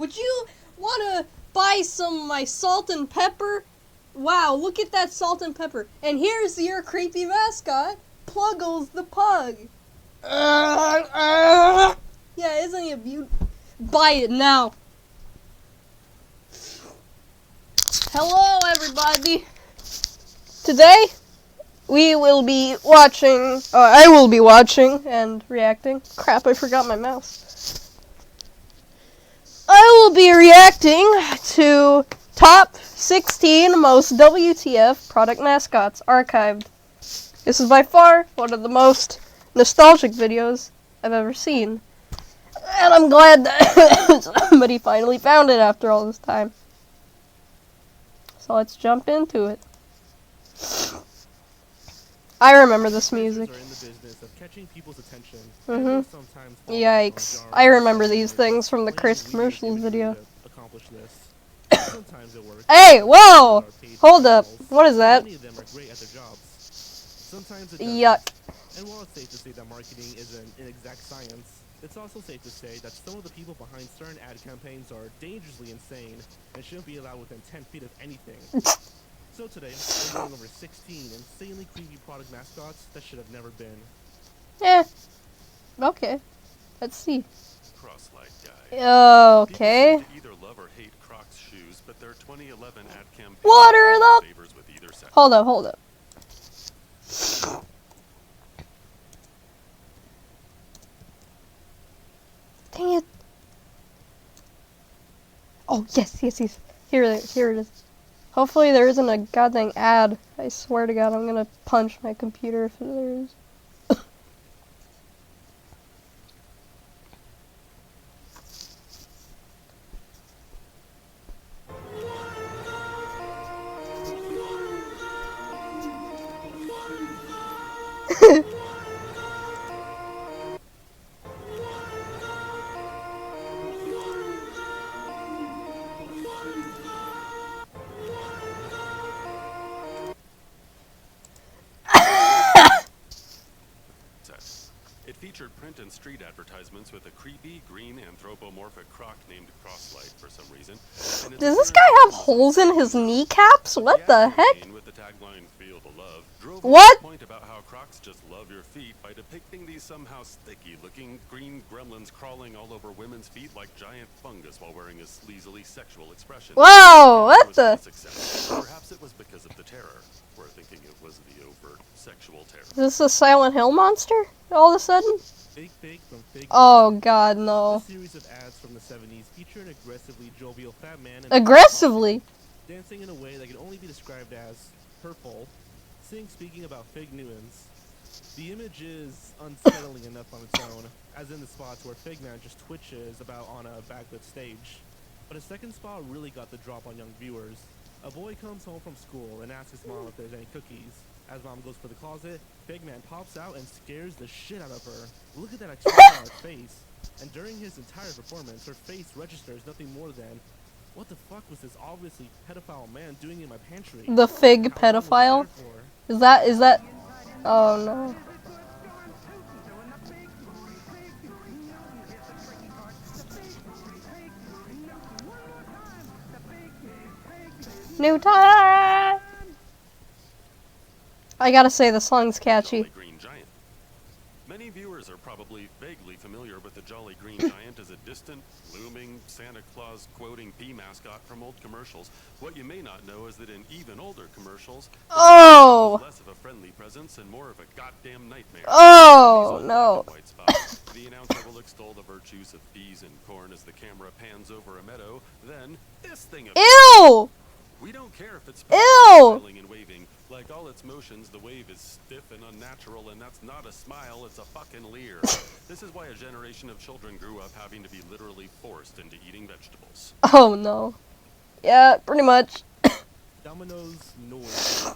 Would you want to buy some of my salt and pepper? Wow, look at that salt and pepper. And here's your creepy mascot, Pluggles the Pug. Yeah, isn't he a beaut? Buy it now. Hello, everybody. Today, we will be watching, I will be watching and reacting. Crap, I forgot my mouse. I will be reacting to top 16 most WTF product mascots archived. This is by far one of the most nostalgic videos I've ever seen. And I'm glad that somebody finally found it after all this time. So let's jump into it. I remember this music. Yikes. I remember these things from the Chris commercials video. Hey, whoa! Hold up. What is that? Yuck. And while it's safe to say that marketing is an inexact science, it's also safe to say that some of the people behind certain ad campaigns are dangerously insane and shouldn't be allowed within 10 feet of anything. So today, we're going over 16 insanely creepy product mascots that should have never been. Yeah. Okay. Let's see. Cross-light guy. Okay. People seem to either love or hate Crocs shoes, but their 2011 ad campaign Water it up. favors with either sex. Hold up. Dang it. Oh, yes. Here it is. Hopefully there isn't a goddamn ad. I swear to God, I'm gonna punch my computer if there is. It featured print and street advertisements with a creepy, green, anthropomorphic croc named Crosslight for some reason. Does this guy have holes in his kneecaps? What the heck? With the tagline, Feel the Love, drove what? The point about how crocs just love your feet by depicting these somehow sticky-looking green gremlins crawling all over women's feet like giant fungus while wearing a sleazily sexual expression. Whoa, what the? Perhaps it was because of the terror. We're thinking it was the overt sexual terror. Is this a Silent Hill monster? All of a sudden? Fake from Fake. Oh God, no. A series of ads from the 70s feature an aggressively jovial fat man. Aggressively? Dancing in a way that can only be described as purple. Speaking about fig Newtons. The image is unsettling enough on its own, as in the spots where Figman just twitches about on a backlit stage. But a second spot really got the drop on young viewers. A boy comes home from school and asks his mom if there's any cookies. As mom goes for the closet, Figman pops out and scares the shit out of her. Look at that expression on her face. And during his entire performance, her face registers nothing more than, what the fuck was this obviously pedophile man doing in my pantry? The fig pedophile? Is that? Oh no. New time! I gotta say, the song's catchy. Green Giant. Many viewers are probably vaguely familiar with the Jolly Green Giant as a distant, looming, Santa Claus quoting pea mascot from old commercials. What you may not know is that in even older commercials, less of a friendly presence and more of a goddamn nightmare. Oh no. White spots, the announcer will extol the virtues of peas and corn as the camera pans over a meadow. Then this thing of ew! We don't care if it's ew! Smiling and waving. Like all its motions, the wave is stiff and unnatural, and that's not a smile, it's a fucking leer. This is why a generation of children grew up having to be literally forced into eating vegetables. Oh no. Yeah, pretty much. Domino's Noid.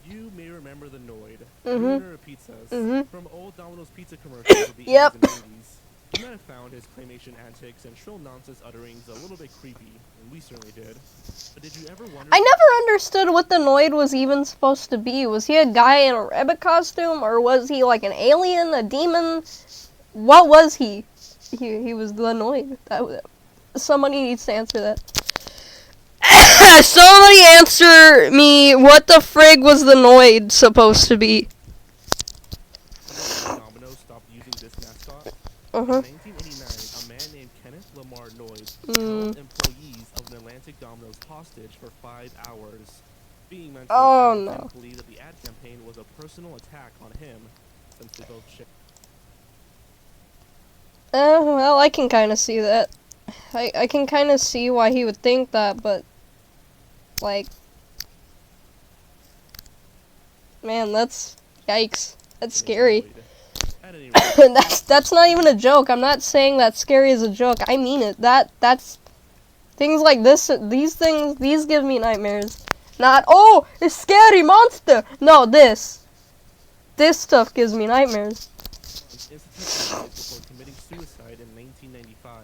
You may remember the Noid, ruiner of pizzas, from old Domino's pizza commercials of the 80s and 90s. You might have found his claymation antics and shrill nonsense utterings a little bit creepy, and we certainly did. But did you ever wonder? I never understood what the Noid was even supposed to be. Was he a guy in a rabbit costume, or was he like an alien, a demon? What was he? He was the Noid. Somebody needs to answer that. Somebody answer me, what the frig was the Noid supposed to be? Domino's stopped using this mascot. Uh-huh. In 1989, a man named Kenneth Lamar Noid held employees of an Atlantic Domino's hostage for 5 hours. Being mentally Oh, ill, no. Kenneth believed that the ad campaign was a personal attack on him, since they both share. Well, I can kind of see that. I can kind of see why he would think that, but, like, man, that's, yikes. That's scary. At any rate, that's not even a joke. I'm not saying that scary is a joke. I mean it. That's, things like this, these give me nightmares. Not, oh, it's scary monster. No, this stuff gives me nightmares. instituted before committing suicide in 1995.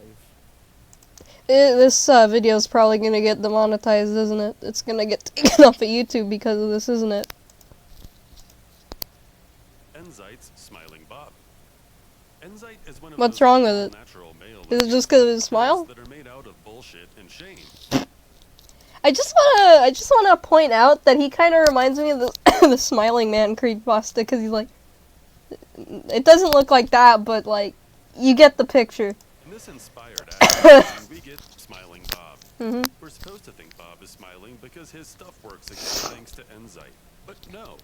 This video is probably gonna get demonetized, isn't it? It's gonna get taken off of YouTube because of this, isn't it? Enzeit's Smiling Bob. Enzeit is one of What's those wrong with it? natural male Is it just because of his smile? that are made out of bullshit and shame. I just wanna point out that he kind of reminds me of the the Smiling Man creepypasta because he's like, it doesn't look like that, but like, you get the picture. In this inspired advertising, we get Smiling Bob. Mhm. We're supposed to think Bob is smiling because his stuff works again thanks to Enzeit. But no,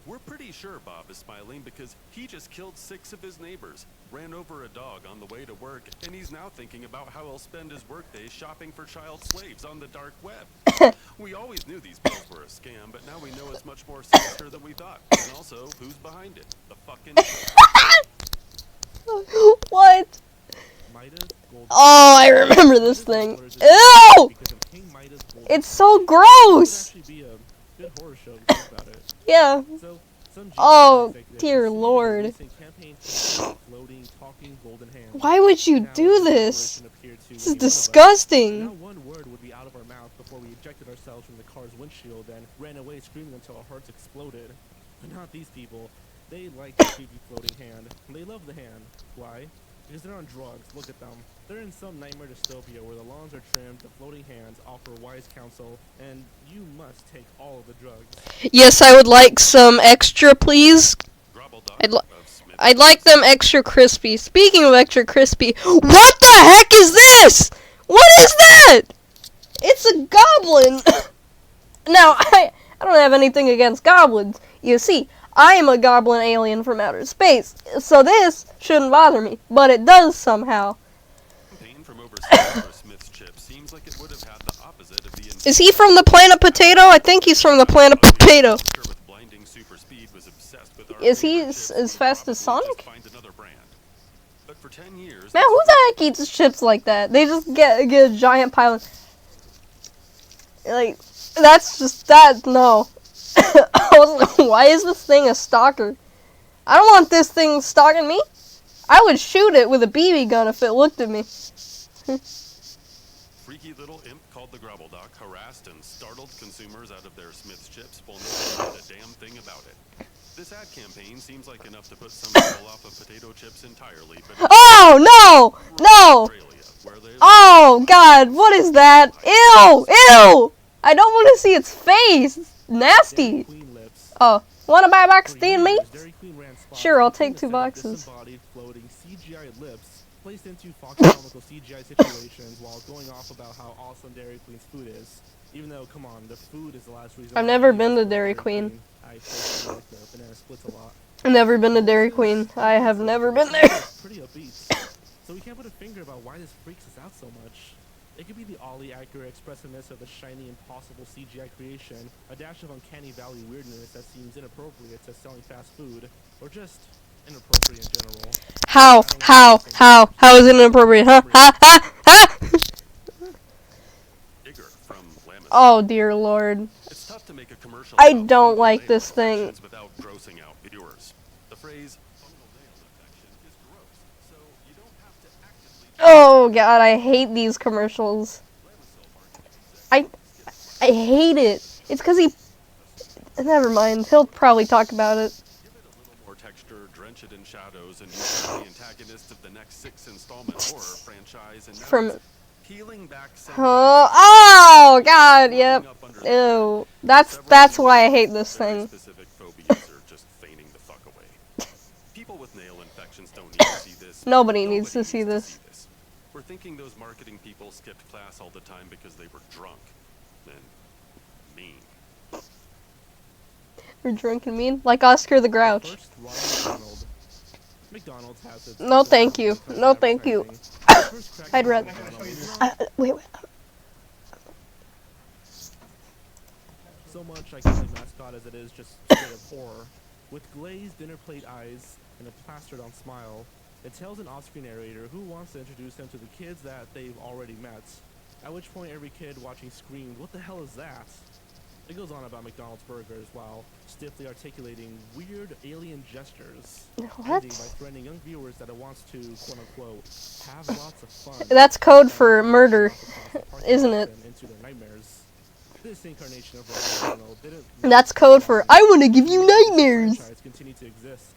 we're pretty sure Bob is smiling because he just killed 6 of his neighbors, ran over a dog on the way to work, and he's now thinking about how he'll spend his workday shopping for child slaves on the dark web. We always knew these bills were a scam, but now we know it's much more sinister than we thought. And also, who's behind it? The fucking... What? Midas Gold. Oh, I remember this thing. Ew! Because of King Midas Gold. It's so It gross! would actually be a good horror show to think about it. Yeah. So, some Oh, executives dear considered Lord. releasing campaigns for floating, talking golden hands. Why would you Now, do the this? apparition appeared to This is any one of us. Now disgusting. one word would be out of our mouth before we ejected ourselves from the car's windshield and ran away screaming until our hearts exploded. But not these people. They like the creepy floating hand. They love the hand. Why? Because they're on drugs. Look at them. They're in some nightmare dystopia where the lawns are trimmed, the floating hands offer wise counsel, and you must take all of the drugs. Yes, I would like some extra, please. Grobbledock li- of Smith. I'd like them extra crispy. Speaking of extra crispy, what the heck is this? What is that? It's a goblin. Now, I don't have anything against goblins. You see, I am a goblin alien from outer space, so this shouldn't bother me, but it does somehow. Campaign from overseas for Smith's chip seems like it would have had the opposite of the Is he from the planet Potato? I think he's from the planet Potato. with blinding super speed was obsessed with our Is he favorite as chips, would fast as probably Sonic? just find another brand. But for 10 years, Man, who the heck eats chips like that? They just get a giant pile of... Like, that's just, that, no. I was like, why is this thing a stalker? I don't want this thing stalking me. I would shoot it with a BB gun if it looked at me. freaky little imp called the Grobbledock harassed and startled consumers out of their Smith's chips while no one did a damn thing about it. This ad campaign seems like enough to put some people off of potato chips entirely, but Oh, no! No! Australia, where they Oh, God, what is that? Ew! Ew! I don't want to see its face. Nasty. Queen lips. Oh, want to buy a box of For steamed years, meat? Dairy Queen ran spots Sure, I'll featuring take the 2 set of boxes. disembodied, floating CGI lips placed into comical CGI situations while going off about how awesome Dairy Queen's food is. Even though, come on, the food is the last reason. I've why never I eat been to from Dairy Queen. I personally like the banana splits a lot. I've never been to Dairy Queen. I have never been there. It's pretty obese, so we can't put a finger about why this freaks us out so much. It could be the oddly accurate expressiveness of the shiny, impossible CGI creation, a dash of uncanny valley weirdness that seems inappropriate to selling fast food, or just inappropriate in general. How is it inappropriate? Huh? Igor from Lamis. Oh, dear Lord. It's tough to make a commercial I about don't fungal like nail this thing. infections without grossing out viewers. The phrase fungal nail infection is gross, so you don't have to actively Oh, God, I hate these commercials. I hate it. It's because he... Never mind. He'll probably talk about it. give it a little more texture, drench it in shadows, and use it as the antagonist of the next 6 installment horror franchise. And now From it's peeling back some Oh God, yep. Ew. That's why I hate this very thing. specific phobias are just feigning the fuck away. People with nail infections don't need to see this. Nobody needs to see this. We're thinking those marketing people skipped class all the time because they were drunk and mean. We're drunk and mean, like Oscar the Grouch. First, Ronald McDonald. McDonald's has its No, thank you. No, thank you. I'd rather. Wait. So much iconic mascot as it is just straight up horror. With glazed dinner plate eyes and a plastered-on smile, it tells an off-screen narrator who wants to introduce them to the kids that they've already met. At which point every kid watching screamed, "What the hell is that?" It goes on about McDonald's burgers while stiffly articulating weird alien gestures. What? Ending by threatening young viewers that it wants to, quote-unquote, have lots of fun. That's code for murder, isn't it? Into their nightmares. This incarnation of Ronald McDonald didn't. That's code for I want to give you nightmares. Franchise continue to exist.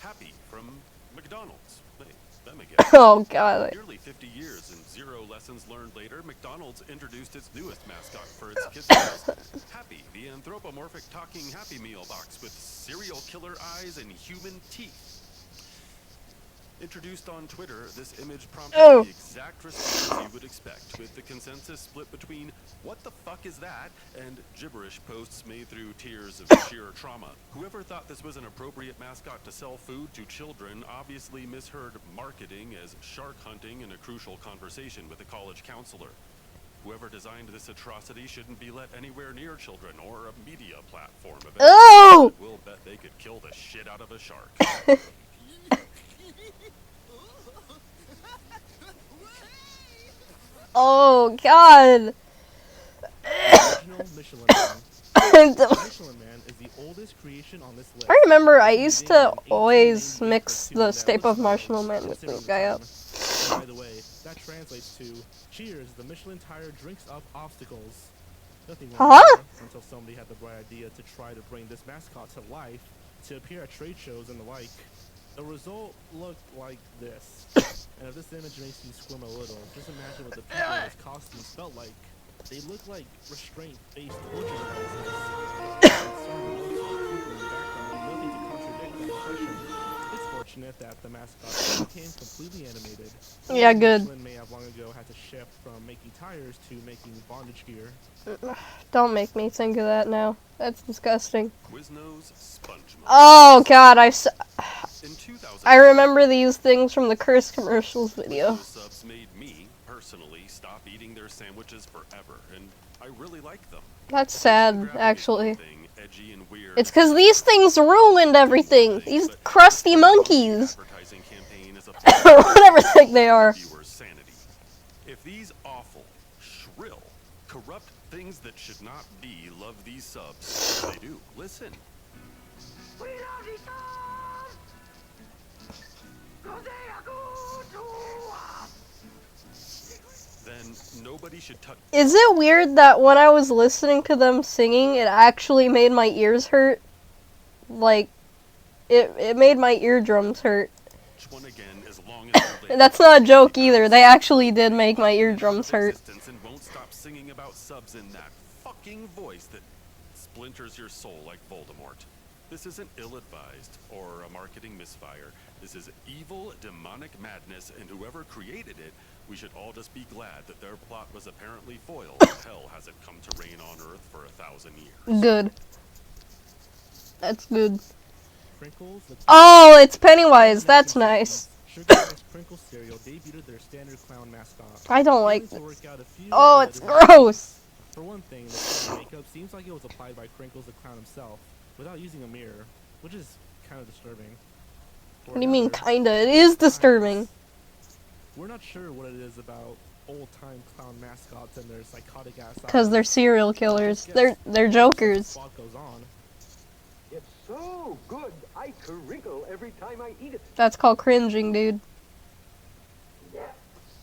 Happy from McDonald's. Hey, them again. Oh God. Nearly 50 years and 0 lessons learned later, McDonald's introduced its newest mascot for its kids' meals. Happy, the anthropomorphic talking Happy Meal box with serial killer eyes and human teeth. Introduced on Twitter, this image prompted the exact response you would expect, with the consensus split between "what the fuck is that?" and gibberish posts made through tears of sheer trauma. Whoever thought this was an appropriate mascot to sell food to children obviously misheard marketing as shark hunting in a crucial conversation with a college counselor. Whoever designed this atrocity shouldn't be let anywhere near children or a media platform event. Oh! We'll bet they could kill the shit out of a shark. Oh God. Original Michelin Man. Michelin Man is the oldest creation on this list. I remember I used to always mix the Stay Puft Marshmallow Man with the guy up. By the way, that translates to "Cheers, the Michelin tire drinks up obstacles." Nothing went wrong until somebody had the bright idea to try to bring this mascot to life, to appear at trade shows and the like. The result looked like this. And if this image makes you squirm a little, just imagine what the people in his costumes felt like. They looked like restraint-based torture devices. Nothing to contradict that impression. It's fortunate that the mascot became completely animated. Yeah, good. Michelin may have long ago had to shift from making tires to making bondage gear. Don't make me think of that now. That's disgusting. Quizno's Sponge Monster. Oh God, In 2000, I remember these things from the Curse commercials video. Quizno subs made me, personally, stop eating their sandwiches forever, and I really like them. That's sad, actually. Thing, edgy and weird. It's because these things ruined everything. These crusty monkeys. Advertising campaign is a Or whatever the heck they are. viewer's sanity. If these awful, shrill, corrupt things that should not be love these subs, they do. Listen. Then nobody should touch. Is it weird that when I was listening to them singing, it actually made my ears hurt? Like, it made my eardrums hurt. One again as long as And that's not a joke either. They actually did make my eardrums hurt. and won't stop singing about subs in that fucking voice that splinters your soul like Voldemort. This isn't ill-advised or a marketing misfire. This is evil, demonic madness, and whoever created it, we should all just be glad that their plot was apparently foiled. Hell hasn't come to reign on Earth for 1,000 years. Good. That's good. Crinkles, Oh, it's Pennywise. That's nice. Sugar Rice Crinkle cereal debuted their standard clown mascot. I don't like Failing to this. work out a few Oh, of it's the- gross. For one thing, the clown makeup seems like it was applied by Crinkles the clown himself, without using a mirror, which is kind of disturbing. For What do you mean, another, kinda? It is disturbing. we're not sure what it is about old-time clown mascots and their psychotic ass. Because they're serial killers. They're jokers. Plot goes on. It's so good, I crinkle every time I eat it. That's called cringing, dude.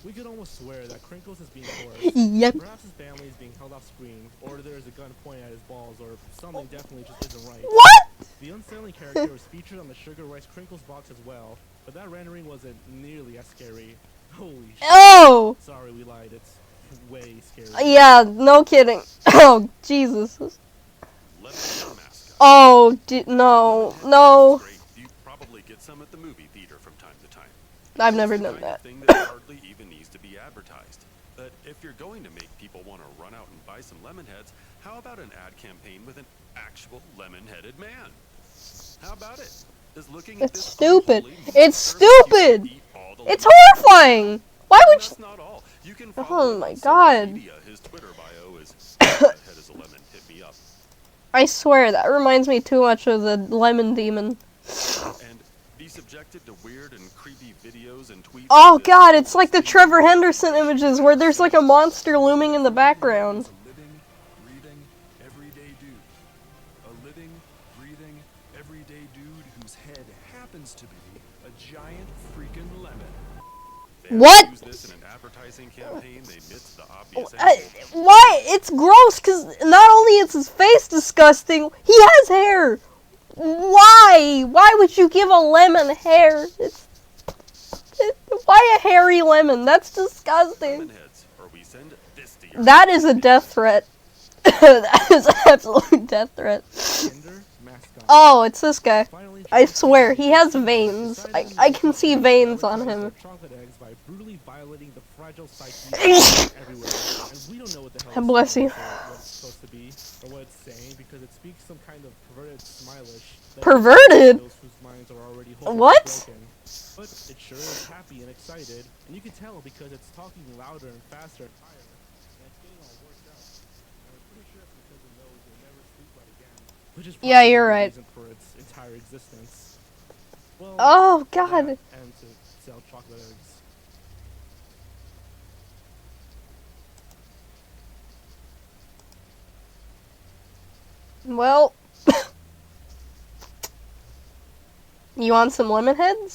We could almost swear that Crinkles is being coerced. Yep. Perhaps his family is being held off screen, or there's a gun pointing at his balls, or something definitely just isn't right. What? The unsettling character was featured on the Sugar Rice Crinkles box as well, but that rendering wasn't nearly as scary. Holy shit. Oh! Sorry, we lied. It's way scary. Yeah, no kidding. Oh, Jesus. Lemonhead mascot. Oh, no, Lemonhead no. is great. You probably get some at the movie theater from time to time. I've It's never the done kind that. of thing that hardly even needs to be advertised. But if you're going to make people want to run out and buy some lemon heads, how about an ad campaign with an actual lemon-headed man? How about it? Does looking at It's this stupid. unholy It's monster make you stupid. eat all the It's lemon heads? horrifying. Why And would that's you? not all. You can Oh follow him my on social God. media. His Twitter bio is head is a lemon. Hit me up. I swear, that reminds me too much of the lemon demon. And be subjected to weird and creepy videos and tweets. Oh that God, it's like the things Trevor you Henderson images where there's like a monster looming in the background. Is a living, breathing, everyday dude. A living, breathing, everyday dude whose head happens to be a giant freaking lemon. They have What? used this in an advertising campaign. They missed the obvious angle. Why? It's gross, because not only is his face disgusting, he has hair. Why? Why would you give a lemon hair? Why a hairy lemon? That's disgusting. Lemonheads, or we send this to your That is a death threat. That is an absolute death threat. Gender, mascot. Oh, it's this guy. Finally, I swear, he has veins. I can see veins on him. Chocolate eggs by brutally violating the fragile psyche everywhere. And we don't know what the hell it's Bless you. what it's supposed to be or what it's saying because it speaks some kind of perverted smilish. that Perverted? Those whose minds are already hopelessly What? broken. But it sure is happy and excited, and you can tell because it's talking louder and faster and higher, and it's getting all worked out. And I'm pretty sure it's because it knows you'll never sleep right again. Which is Yeah, probably you're the right. reason for its entire existence. Well, Oh God. that and to sell chocolate eggs. Well, you want some lemon heads?